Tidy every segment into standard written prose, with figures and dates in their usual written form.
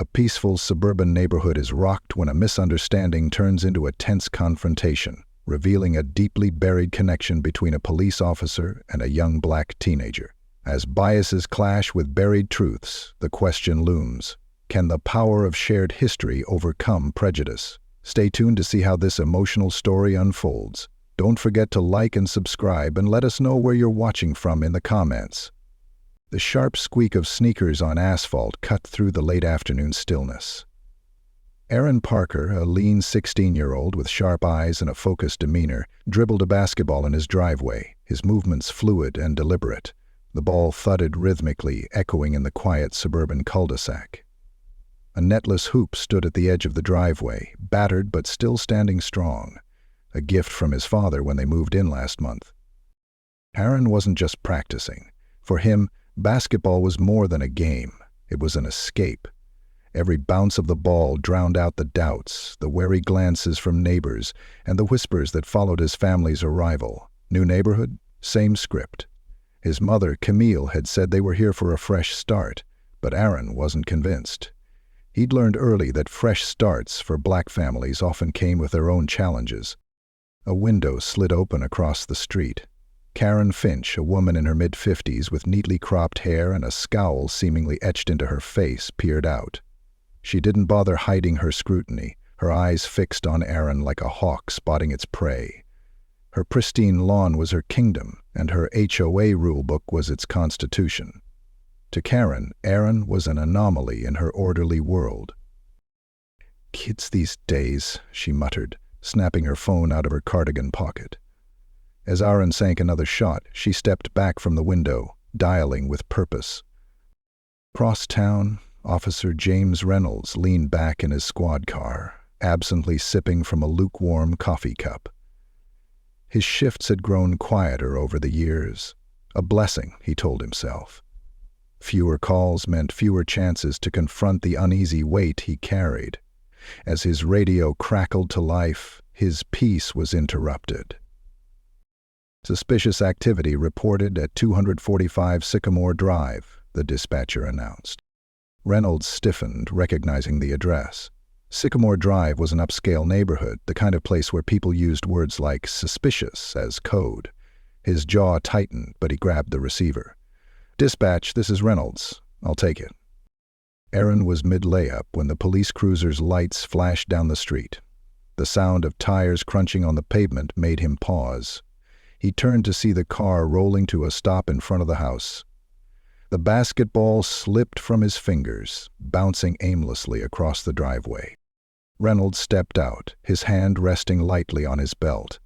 A peaceful suburban neighborhood is rocked when a misunderstanding turns into a tense confrontation, revealing a deeply buried connection between a police officer and a young black teenager. As biases clash with buried truths, the question looms: can the power of shared history overcome prejudice? Stay tuned to see how this emotional story unfolds. Don't forget to like and subscribe, and let us know where you're watching from in the comments. The sharp squeak of sneakers on asphalt cut through the late afternoon stillness. Aaron Parker, a lean 16-year-old with sharp eyes and a focused demeanor, dribbled a basketball in his driveway, his movements fluid and deliberate. The ball thudded rhythmically, echoing in the quiet suburban cul-de-sac. A netless hoop stood at the edge of the driveway, battered but still standing strong, a gift from his father when they moved in last month. Aaron wasn't just practicing. For him, basketball was more than a game. It was an escape. Every bounce of the ball drowned out the doubts, the wary glances from neighbors, and the whispers that followed his family's arrival. New neighborhood, same script. His mother, Camille, had said they were here for a fresh start, but Aaron wasn't convinced. He'd learned early that fresh starts for black families often came with their own challenges. A window slid open across the street. Karen Finch, a woman in her mid-50s with neatly cropped hair and a scowl seemingly etched into her face, peered out. She didn't bother hiding her scrutiny, her eyes fixed on Aaron like a hawk spotting its prey. Her pristine lawn was her kingdom, and her HOA rulebook was its constitution. To Karen, Aaron was an anomaly in her orderly world. "Kids these days," she muttered, snapping her phone out of her cardigan pocket. As Aaron sank another shot, she stepped back from the window, dialing with purpose. Across town, Officer James Reynolds leaned back in his squad car, absently sipping from a lukewarm coffee cup. His shifts had grown quieter over the years. A blessing, he told himself. Fewer calls meant fewer chances to confront the uneasy weight he carried. As his radio crackled to life, his peace was interrupted. "Suspicious activity reported at 245 Sycamore Drive," the dispatcher announced. Reynolds stiffened, recognizing the address. Sycamore Drive was an upscale neighborhood, the kind of place where people used words like suspicious as code. His jaw tightened, but he grabbed the receiver. "Dispatch, this is Reynolds. I'll take it." Aaron was mid-layup when the police cruiser's lights flashed down the street. The sound of tires crunching on the pavement made him pause. He turned to see the car rolling to a stop in front of the house. The basketball slipped from his fingers, bouncing aimlessly across the driveway. Reynolds stepped out, his hand resting lightly on his belt.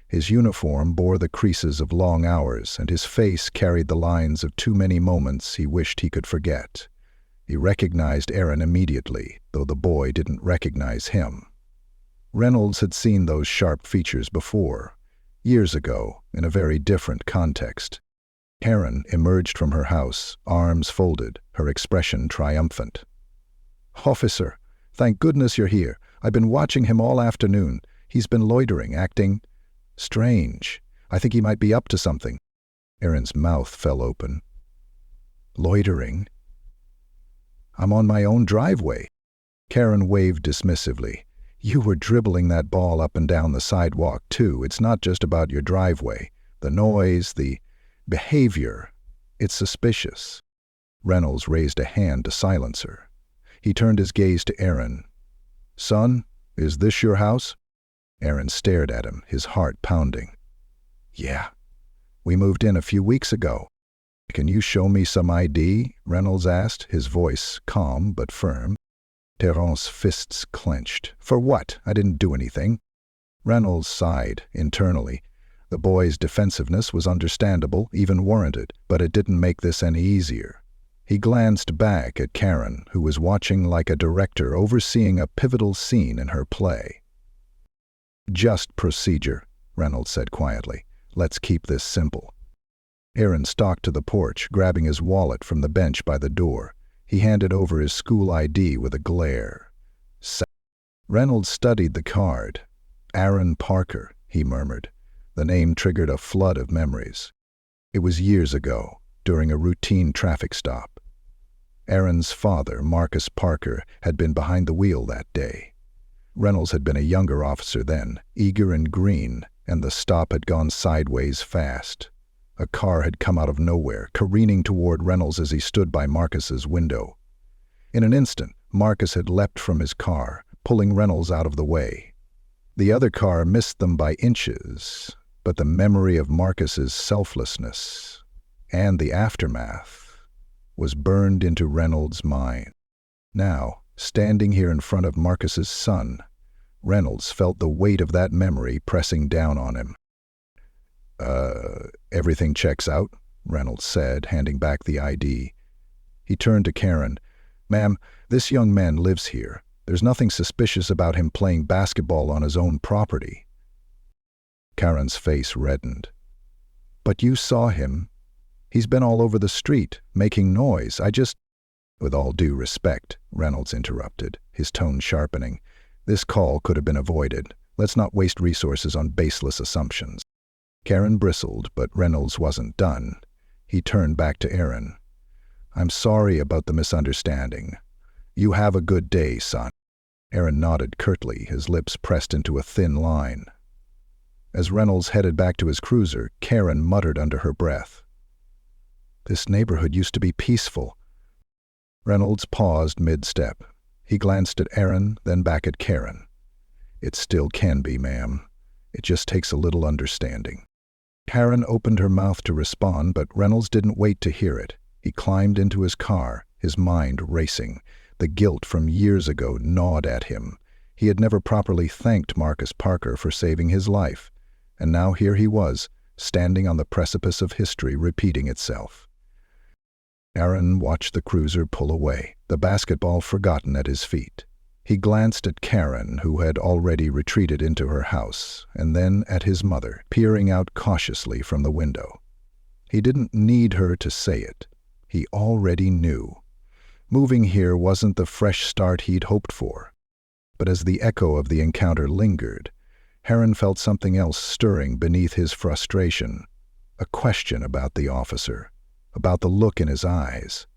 His uniform bore the creases of long hours, and his face carried the lines of too many moments he wished he could forget. He recognized Aaron immediately, though the boy didn't recognize him. Reynolds had seen those sharp features before, years ago, in a very different context. Karen emerged from her house, arms folded, her expression triumphant. "Officer, thank goodness you're here. I've been watching him all afternoon. He's been loitering, acting strange. I think he might be up to something." Aaron's mouth fell open. "Loitering? I'm on my own driveway." Karen waved dismissively. "You were dribbling that ball up and down the sidewalk, too. It's not just about your driveway. The noise, the behavior, it's suspicious." Reynolds raised a hand to silence her. He turned his gaze to Aaron. "Son, is this your house?" Aaron stared at him, his heart pounding. "Yeah. We moved in a few weeks ago." "Can you show me some ID?" Reynolds asked, his voice calm but firm. Terrence's fists clenched. "For what? I didn't do anything." Reynolds sighed internally. The boy's defensiveness was understandable, even warranted, but it didn't make this any easier. He glanced back at Karen, who was watching like a director overseeing a pivotal scene in her play. "Just procedure," Reynolds said quietly. "Let's keep this simple." Aaron stalked to the porch, grabbing his wallet from the bench by the door. He handed over his school ID with a glare. Reynolds studied the card. "Aaron Parker," he murmured. The name triggered a flood of memories. It was years ago, during a routine traffic stop. Aaron's father, Marcus Parker, had been behind the wheel that day. Reynolds had been a younger officer then, eager and green, and the stop had gone sideways fast. A car had come out of nowhere, careening toward Reynolds as he stood by Marcus's window. In an instant, Marcus had leapt from his car, pulling Reynolds out of the way. The other car missed them by inches, but the memory of Marcus's selflessness and the aftermath was burned into Reynolds' mind. Now, standing here in front of Marcus's son, Reynolds felt the weight of that memory pressing down on him. Everything checks out," Reynolds said, handing back the ID. He turned to Karen. "Ma'am, this young man lives here. There's nothing suspicious about him playing basketball on his own property." Karen's face reddened. "But you saw him. He's been all over the street, making noise. "With all due respect," Reynolds interrupted, his tone sharpening, "this call could have been avoided. Let's not waste resources on baseless assumptions." Karen bristled, but Reynolds wasn't done. He turned back to Aaron. "I'm sorry about the misunderstanding. You have a good day, son." Aaron nodded curtly, his lips pressed into a thin line. As Reynolds headed back to his cruiser, Karen muttered under her breath, "This neighborhood used to be peaceful." Reynolds paused mid-step. He glanced at Aaron, then back at Karen. "It still can be, ma'am. It just takes a little understanding." Karen opened her mouth to respond, but Reynolds didn't wait to hear it. He climbed into his car, his mind racing. The guilt from years ago gnawed at him. He had never properly thanked Marcus Parker for saving his life, and now here he was, standing on the precipice of history repeating itself. Aaron watched the cruiser pull away, the basketball forgotten at his feet. He glanced at Karen, who had already retreated into her house, and then at his mother, peering out cautiously from the window. He didn't need her to say it. He already knew. Moving here wasn't the fresh start he'd hoped for. But as the echo of the encounter lingered, Aaron felt something else stirring beneath his frustration, a question about the officer, about the look in his eyes.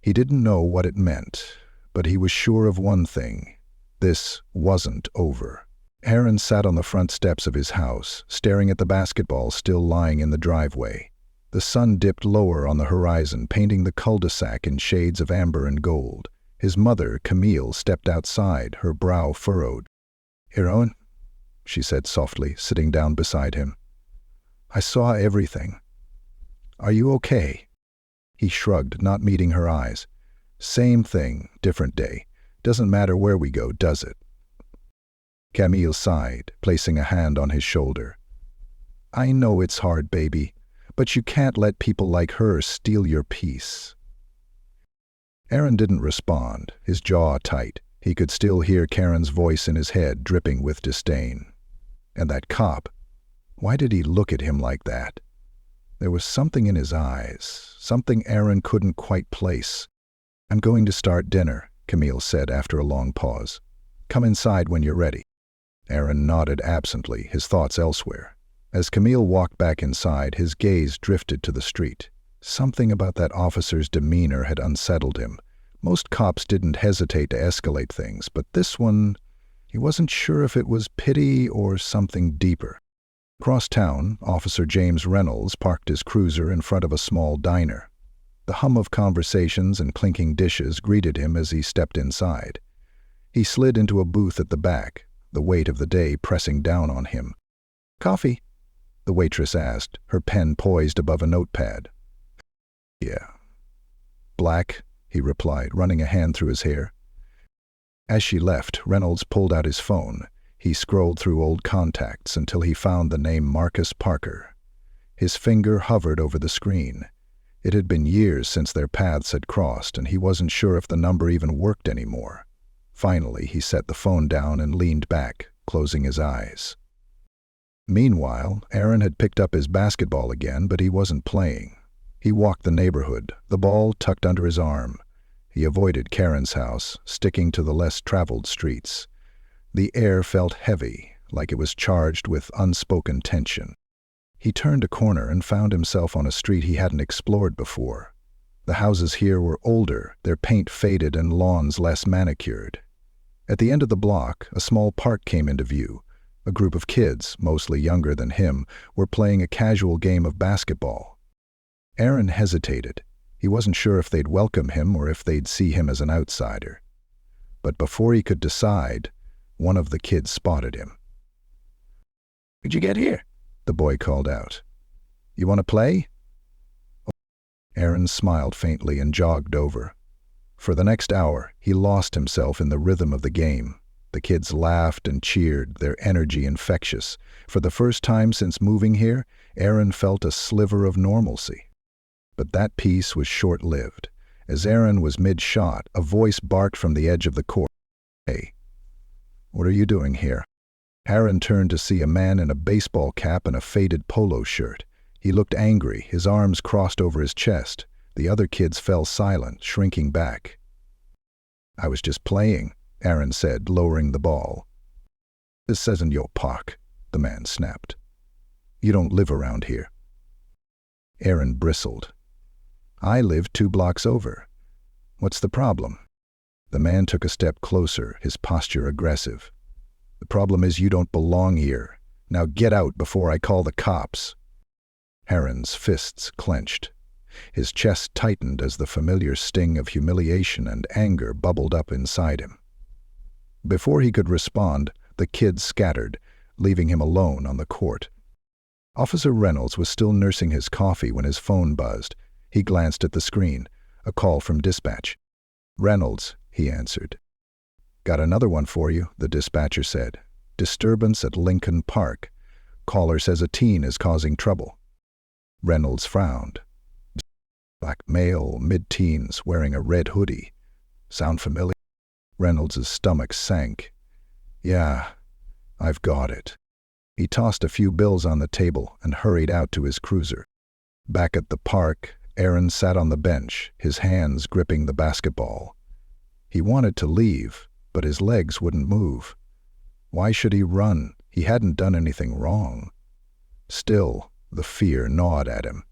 He didn't know what it meant, but he was sure of one thing: this wasn't over. Aaron sat on the front steps of his house, staring at the basketball still lying in the driveway. The sun dipped lower on the horizon, painting the cul-de-sac in shades of amber and gold. His mother, Camille, stepped outside, her brow furrowed. "Aaron," she said softly, sitting down beside him. "I saw everything. Are you okay?" He shrugged, not meeting her eyes. "Same thing, different day. Doesn't matter where we go, does it?" Camille sighed, placing a hand on his shoulder. "I know it's hard, baby, but you can't let people like her steal your peace." Aaron didn't respond, his jaw tight. He could still hear Karen's voice in his head, dripping with disdain. And that cop, why did he look at him like that? There was something in his eyes, something Aaron couldn't quite place. "I'm going to start dinner," Camille said after a long pause. "Come inside when you're ready." Aaron nodded absently, his thoughts elsewhere. As Camille walked back inside, his gaze drifted to the street. Something about that officer's demeanor had unsettled him. Most cops didn't hesitate to escalate things, but this one, he wasn't sure if it was pity or something deeper. Across town, Officer James Reynolds parked his cruiser in front of a small diner. The hum of conversations and clinking dishes greeted him as he stepped inside. He slid into a booth at the back, the weight of the day pressing down on him. "Coffee?" the waitress asked, her pen poised above a notepad. "Yeah." "Black," he replied, running a hand through his hair. As she left, Reynolds pulled out his phone. He scrolled through old contacts until he found the name Marcus Parker. His finger hovered over the screen. It had been years since their paths had crossed, and he wasn't sure if the number even worked anymore. Finally, he set the phone down and leaned back, closing his eyes. Meanwhile, Aaron had picked up his basketball again, but he wasn't playing. He walked the neighborhood, the ball tucked under his arm. He avoided Karen's house, sticking to the less traveled streets. The air felt heavy, like it was charged with unspoken tension. He turned a corner and found himself on a street he hadn't explored before. The houses here were older, their paint faded and lawns less manicured. At the end of the block, a small park came into view. A group of kids, mostly younger than him, were playing a casual game of basketball. Aaron hesitated. He wasn't sure if they'd welcome him or if they'd see him as an outsider. But before he could decide, one of the kids spotted him. "How'd you get here?" the boy called out. "You want to play?" Aaron smiled faintly and jogged over. For the next hour, he lost himself in the rhythm of the game. The kids laughed and cheered, their energy infectious. For the first time since moving here, Aaron felt a sliver of normalcy. But that peace was short-lived. As Aaron was mid-shot, a voice barked from the edge of the court. "Hey, what are you doing here?" Aaron turned to see a man in a baseball cap and a faded polo shirt. He looked angry, his arms crossed over his chest. The other kids fell silent, shrinking back. "I was just playing," Aaron said, lowering the ball. "This isn't your park," the man snapped. "You don't live around here." Aaron bristled. "I live 2 blocks over. What's the problem?" The man took a step closer, his posture aggressive. "The problem is you don't belong here. Now get out before I call the cops." Aaron's fists clenched. His chest tightened as the familiar sting of humiliation and anger bubbled up inside him. Before he could respond, the kids scattered, leaving him alone on the court. Officer Reynolds was still nursing his coffee when his phone buzzed. He glanced at the screen. A call from dispatch. "Reynolds," he answered. "Got another one for you," the dispatcher said. "Disturbance at Lincoln Park. Caller says a teen is causing trouble." Reynolds frowned. Black male, mid-teens, wearing a red hoodie. Sound familiar? Reynolds' stomach sank. "Yeah, I've got it." He tossed a few bills on the table and hurried out to his cruiser. Back at the park, Aaron sat on the bench, his hands gripping the basketball. He wanted to leave, but his legs wouldn't move. Why should he run? He hadn't done anything wrong. Still, the fear gnawed at him.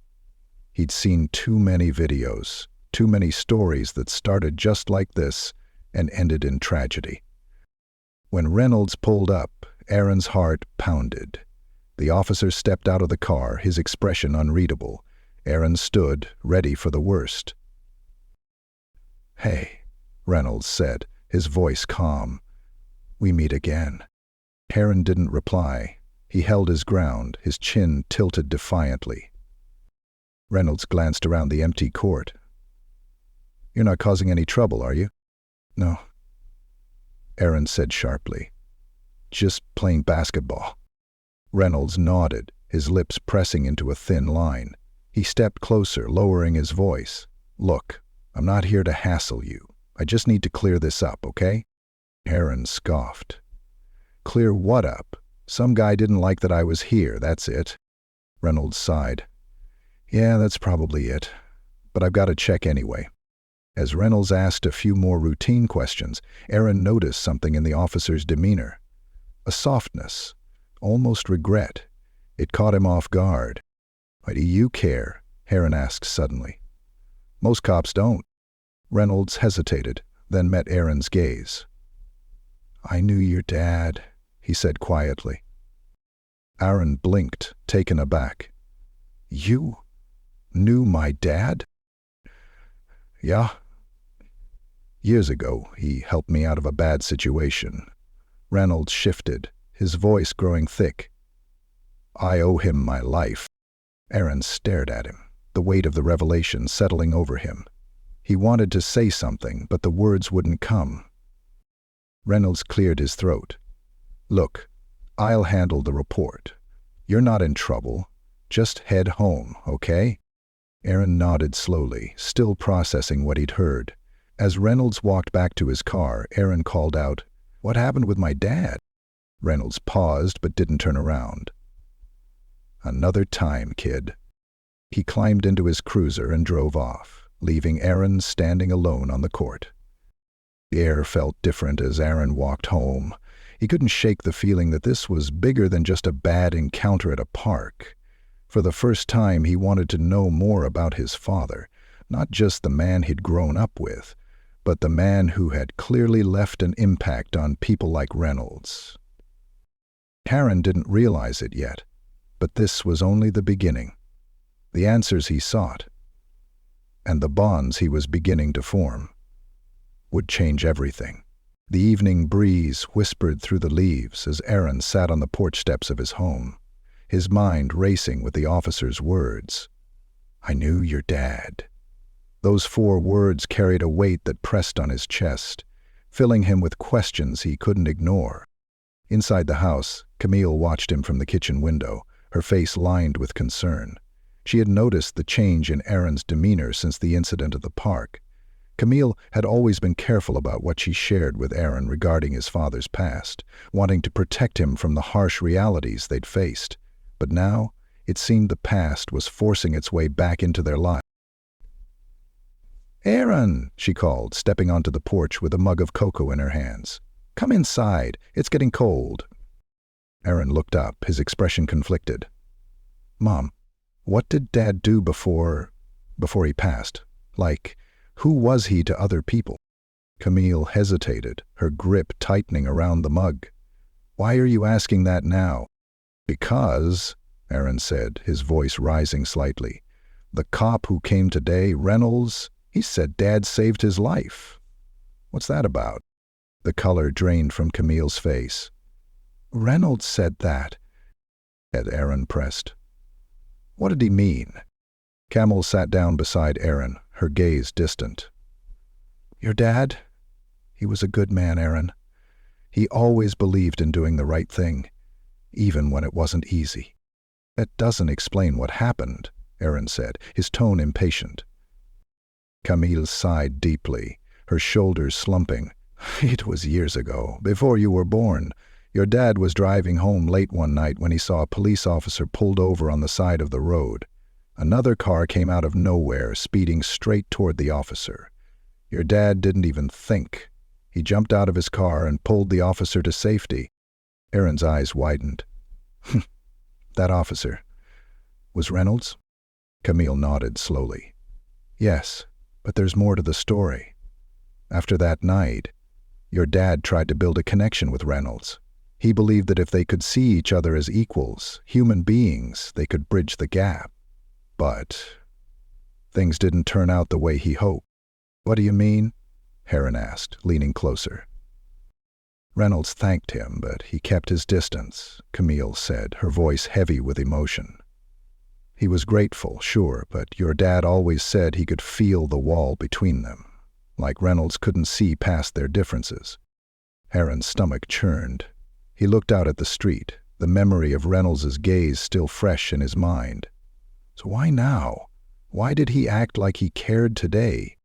He'd seen too many videos, too many stories that started just like this and ended in tragedy. When Reynolds pulled up, Aaron's heart pounded. The officer stepped out of the car, his expression unreadable. Aaron stood, ready for the worst. "Hey," Reynolds said, his voice calm. "We meet again." Aaron didn't reply. He held his ground, his chin tilted defiantly. Reynolds glanced around the empty court. "You're not causing any trouble, are you?" "No," Aaron said sharply. "Just playing basketball." Reynolds nodded, his lips pressing into a thin line. He stepped closer, lowering his voice. "Look, I'm not here to hassle you. I just need to clear this up, okay?" Aaron scoffed. "Clear what up? Some guy didn't like that I was here, that's it." Reynolds sighed. "Yeah, that's probably it. But I've got to check anyway." As Reynolds asked a few more routine questions, Aaron noticed something in the officer's demeanor. A softness, almost regret. It caught him off guard. "Why do you care?" Aaron asked suddenly. "Most cops don't." Reynolds hesitated, then met Aaron's gaze. "I knew your dad," he said quietly. Aaron blinked, taken aback. "You knew my dad?" "Yeah. Years ago, he helped me out of a bad situation." Reynolds shifted, his voice growing thick. "I owe him my life." Aaron stared at him, the weight of the revelation settling over him. He wanted to say something, but the words wouldn't come. Reynolds cleared his throat. "Look, I'll handle the report. You're not in trouble. Just head home, okay?" Aaron nodded slowly, still processing what he'd heard. As Reynolds walked back to his car, Aaron called out, "What happened with my dad?" Reynolds paused but didn't turn around. "Another time, kid." He climbed into his cruiser and drove off, leaving Aaron standing alone on the court. The air felt different as Aaron walked home. He couldn't shake the feeling that this was bigger than just a bad encounter at a park. For the first time, he wanted to know more about his father. Not just the man he'd grown up with, but the man who had clearly left an impact on people like Reynolds. Aaron didn't realize it yet, but this was only the beginning. The answers he sought, and the bonds he was beginning to form, would change everything. The evening breeze whispered through the leaves as Aaron sat on the porch steps of his home, his mind racing with the officer's words. "I knew your dad." Those 4 words carried a weight that pressed on his chest, filling him with questions he couldn't ignore. Inside the house, Camille watched him from the kitchen window, her face lined with concern. She had noticed the change in Aaron's demeanor since the incident at the park. Camille had always been careful about what she shared with Aaron regarding his father's past, wanting to protect him from the harsh realities they'd faced. But now, it seemed the past was forcing its way back into their lives. "Aaron," she called, stepping onto the porch with a mug of cocoa in her hands. "Come inside. It's getting cold." Aaron looked up, his expression conflicted. "Mom, what did Dad do before he passed? Like, who was he to other people?" Camille hesitated, her grip tightening around the mug. "Why are you asking that now?" "Because," Aaron said, his voice rising slightly, "the cop who came today, Reynolds, he said Dad saved his life." "What's that about?" The color drained from Camille's face. "Reynolds said that," Aaron pressed. "What did he mean?" Camille sat down beside Aaron, her gaze distant. "Your dad? He was a good man, Aaron. He always believed in doing the right thing, even when it wasn't easy." "That doesn't explain what happened," Aaron said, his tone impatient. Camille sighed deeply, her shoulders slumping. "It was years ago, before you were born. Your dad was driving home late one night when he saw a police officer pulled over on the side of the road. Another car came out of nowhere, speeding straight toward the officer. Your dad didn't even think. He jumped out of his car and pulled the officer to safety." Aaron's eyes widened. "That officer was Reynolds?" Camille nodded slowly. "Yes, but there's more to the story. After that night, your dad tried to build a connection with Reynolds. He believed that if they could see each other as equals, human beings, they could bridge the gap. But things didn't turn out the way he hoped." "What do you mean?" Aaron asked, leaning closer. "Reynolds thanked him, but he kept his distance," Camille said, her voice heavy with emotion. "He was grateful, sure, but your dad always said he could feel the wall between them, like Reynolds couldn't see past their differences." Aaron's stomach churned. He looked out at the street, the memory of Reynolds's gaze still fresh in his mind. So why now? Why did he act like he cared today?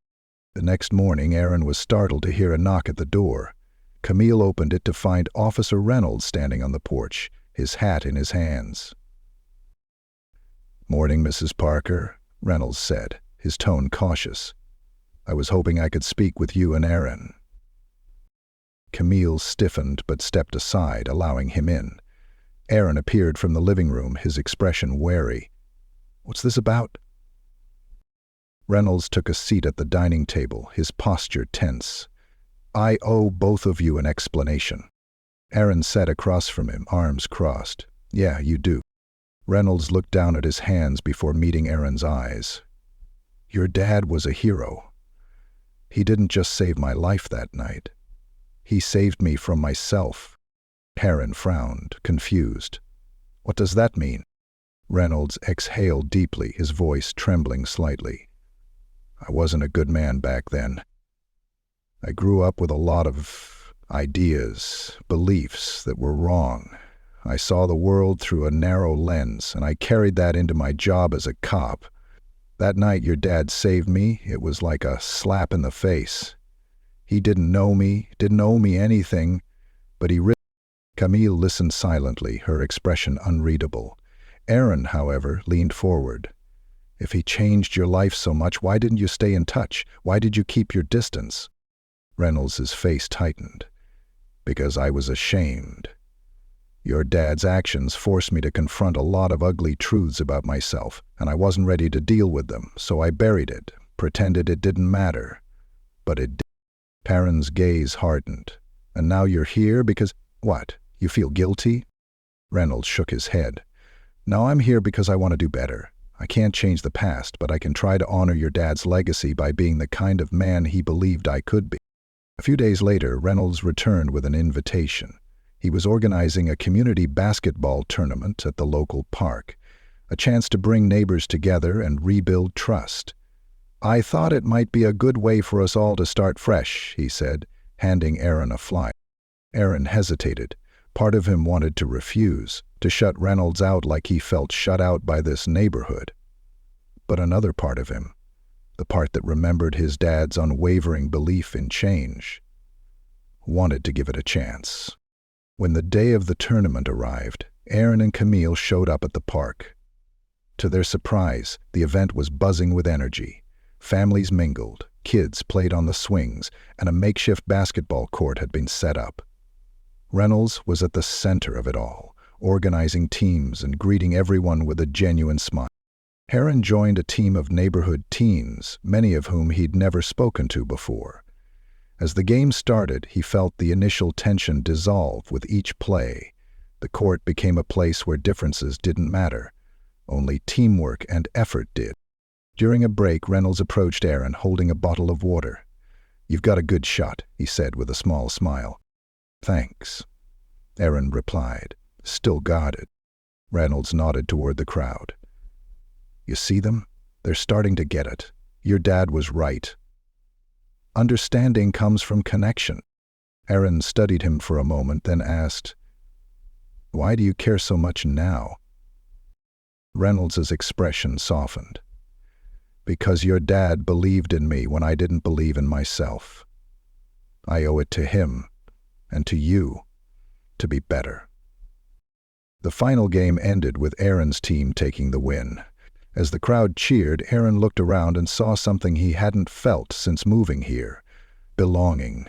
The next morning, Aaron was startled to hear a knock at the door. Camille opened it to find Officer Reynolds standing on the porch, his hat in his hands. "Morning, Mrs. Parker," Reynolds said, his tone cautious. "I was hoping I could speak with you and Aaron." Camille stiffened but stepped aside, allowing him in. Aaron appeared from the living room, his expression wary. "What's this about?" Reynolds took a seat at the dining table, his posture tense. "I owe both of you an explanation." Aaron sat across from him, arms crossed. "Yeah, you do." Reynolds looked down at his hands before meeting Aaron's eyes. "Your dad was a hero. He didn't just save my life that night. He saved me from myself." Aaron frowned, confused. "What does that mean?" Reynolds exhaled deeply, his voice trembling slightly. "I wasn't a good man back then. I grew up with a lot of ideas, beliefs that were wrong. I saw the world through a narrow lens, and I carried that into my job as a cop. That night your dad saved me, it was like a slap in the face. He didn't know me, didn't owe me anything, but he really..." Camille listened silently, her expression unreadable. Aaron, however, leaned forward. "If he changed your life so much, why didn't you stay in touch? Why did you keep your distance?" Reynolds' face tightened. "Because I was ashamed. Your dad's actions forced me to confront a lot of ugly truths about myself, and I wasn't ready to deal with them, so I buried it. pretended it didn't matter. But it did. Perrin's gaze hardened. And now you're here because, what, you feel guilty? Reynolds shook his head. No, I'm here because I want to do better. I can't change the past, but I can try to honor your dad's legacy by being the kind of man he believed I could be. A few days later, Reynolds returned with an invitation. He was organizing a community basketball tournament at the local park, a chance to bring neighbors together and rebuild trust. I thought it might be a good way for us all to start fresh, he said, handing Aaron a flyer. Aaron hesitated. Part of him wanted to refuse, to shut Reynolds out like he felt shut out by this neighborhood. But another part of him, the part that remembered his dad's unwavering belief in change, wanted to give it a chance. When the day of the tournament arrived, Aaron and Camille showed up at the park. To their surprise, the event was buzzing with energy. Families mingled, kids played on the swings, and a makeshift basketball court had been set up. Reynolds was at the center of it all, organizing teams and greeting everyone with a genuine smile. Aaron joined a team of neighborhood teens, many of whom he'd never spoken to before. As the game started, he felt the initial tension dissolve with each play. The court became a place where differences didn't matter. Only teamwork and effort did. During a break, Reynolds approached Aaron, holding a bottle of water. You've got a good shot, he said with a small smile. Thanks, Aaron replied, still guarded. Reynolds nodded toward the crowd. You see them? They're starting to get it. Your dad was right. Understanding comes from connection. Aaron studied him for a moment, then asked, Why do you care so much now? Reynolds's expression softened. Because your dad believed in me when I didn't believe in myself. I owe it to him, and to you, to be better. The final game ended with Aaron's team taking the win. As the crowd cheered, Aaron looked around and saw something he hadn't felt since moving here: belonging.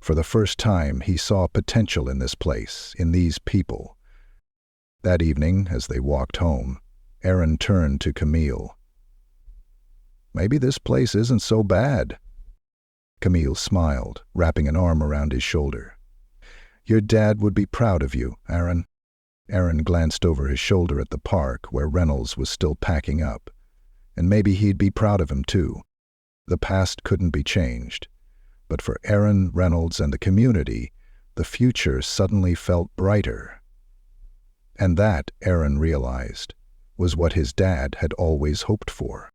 For the first time, he saw potential in this place, in these people. That evening, as they walked home, Aaron turned to Camille. Maybe this place isn't so bad. Camille smiled, wrapping an arm around his shoulder. Your dad would be proud of you, Aaron. Aaron glanced over his shoulder at the park where Reynolds was still packing up. And maybe he'd be proud of him too. The past couldn't be changed. But for Aaron, Reynolds, and the community, the future suddenly felt brighter. And that, Aaron realized, was what his dad had always hoped for.